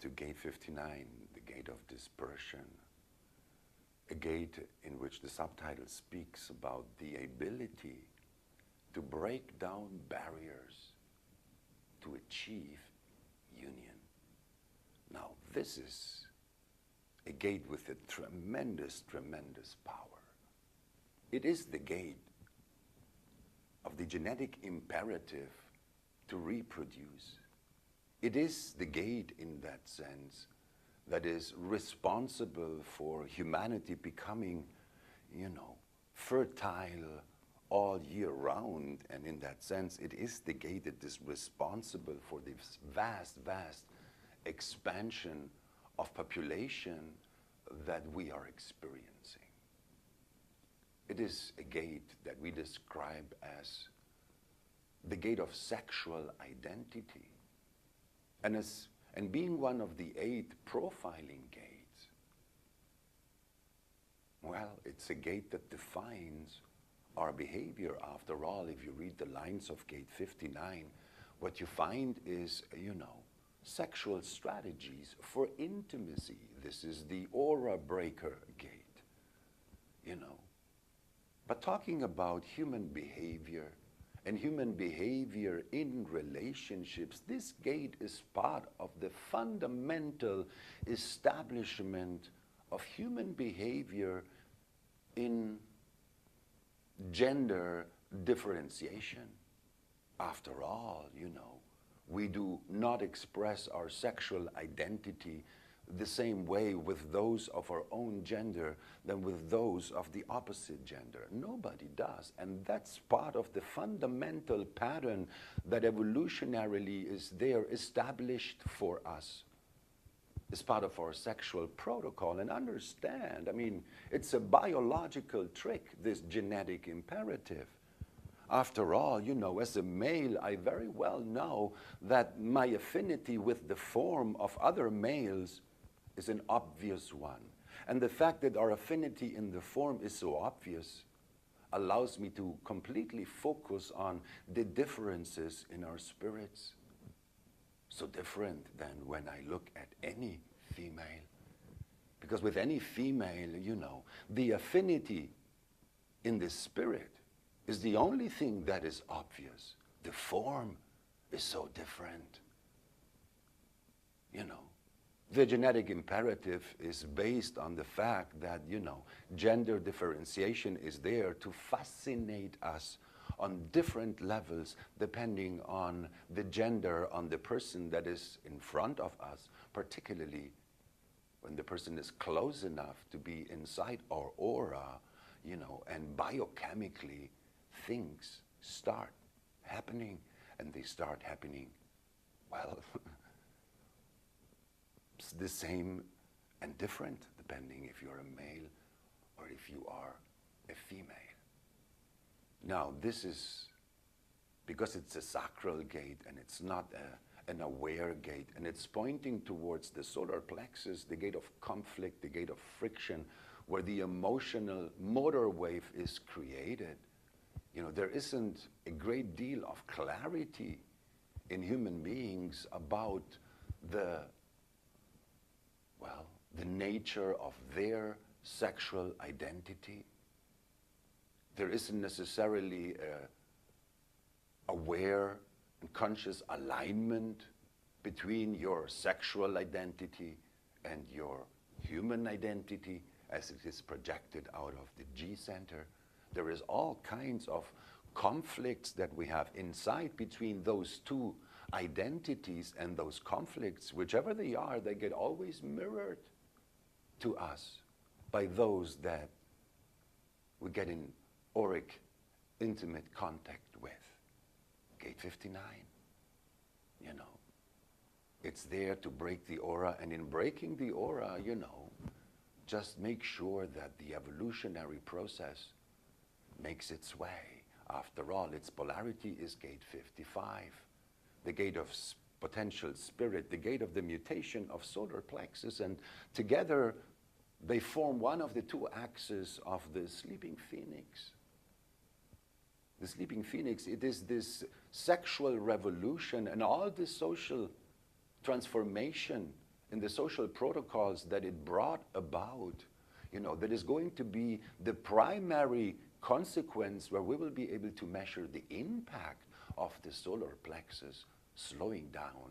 to gate 59, the gate of dispersion, a gate in which the subtitle speaks about the ability to break down barriers to achieve union. Now, this is a gate with a tremendous, tremendous power. It is the gate of the genetic imperative to reproduce. It is the gate in that sense that is responsible for humanity becoming, fertile all year round. And in that sense, it is the gate that is responsible for this vast, vast expansion of population that we are experiencing. It is a gate that we describe as the gate of sexual identity. And being one of the 8 profiling gates, well, it's a gate that defines our behavior. After all, if you read the lines of gate 59, what you find is, sexual strategies for intimacy. This is the aura breaker gate, But talking about human behavior and human behavior in relationships, this gate is part of the fundamental establishment of human behavior in gender differentiation. After all, we do not express our sexual identity the same way with those of our own gender than with those of the opposite gender. Nobody does. And that's part of the fundamental pattern that evolutionarily is there established for us. It's part of our sexual protocol. And understand, it's a biological trick, this genetic imperative. After all, as a male, I very well know that my affinity with the form of other males is an obvious one. And the fact that our affinity in the form is so obvious allows me to completely focus on the differences in our spirits. So different than when I look at any female. Because with any female, the affinity in the spirit is the only thing that is obvious. The form is so different. The genetic imperative is based on the fact that, gender differentiation is there to fascinate us on different levels depending on the gender, on the person that is in front of us, particularly when the person is close enough to be inside our aura, and biochemically things start happening, and they start happening, well, it's the same and different depending if you're a male or if you are a female. Now, this is because it's a sacral gate and it's not an aware gate, and it's pointing towards the solar plexus, the gate of conflict, the gate of friction, where the emotional motor wave is created. There isn't a great deal of clarity in human beings about the nature of their sexual identity. There isn't necessarily aware and conscious alignment between your sexual identity and your human identity as it is projected out of the G center. There is all kinds of conflicts that we have inside between those two identities, and those conflicts, whichever they are, they get always mirrored to us by those that we get in auric intimate contact with. Gate 59, it's there to break the aura, and in breaking the aura, just make sure that the evolutionary process makes its way. After all, its polarity is gate 55, the gate of potential spirit, the gate of the mutation of solar plexus, and together they form one of the 2 axes of the sleeping phoenix. The sleeping phoenix, it is this sexual revolution and all the social transformation in the social protocols that it brought about, you know, that is going to be the primary consequence where we will be able to measure the impact of the solar plexus slowing down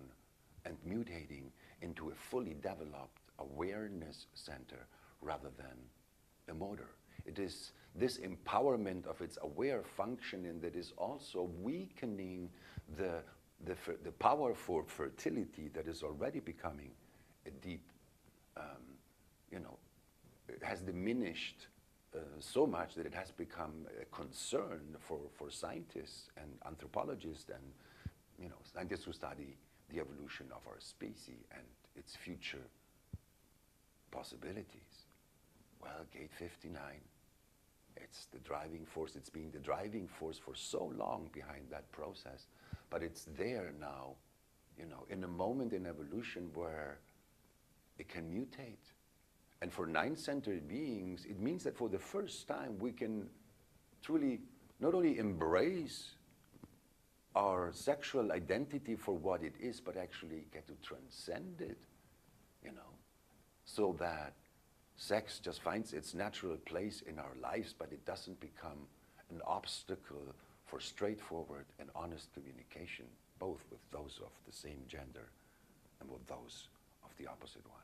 and mutating into a fully developed awareness center rather than a motor. It is this empowerment of its aware functioning that is also weakening the power for fertility that is already becoming a deep, you know, it has diminished so much that it has become a concern for scientists and anthropologists and, you know, scientists who study the evolution of our species and its future possibilities. Well, gate 59, it's the driving force. It's been the driving force for so long behind that process, but it's there now, you know, in a moment in evolution where it can mutate. And for nine-centered beings, it means that for the first time we can truly not only embrace our sexual identity for what it is, but actually get to transcend it, you know, so that sex just finds its natural place in our lives, but it doesn't become an obstacle for straightforward and honest communication, both with those of the same gender and with those of the opposite one.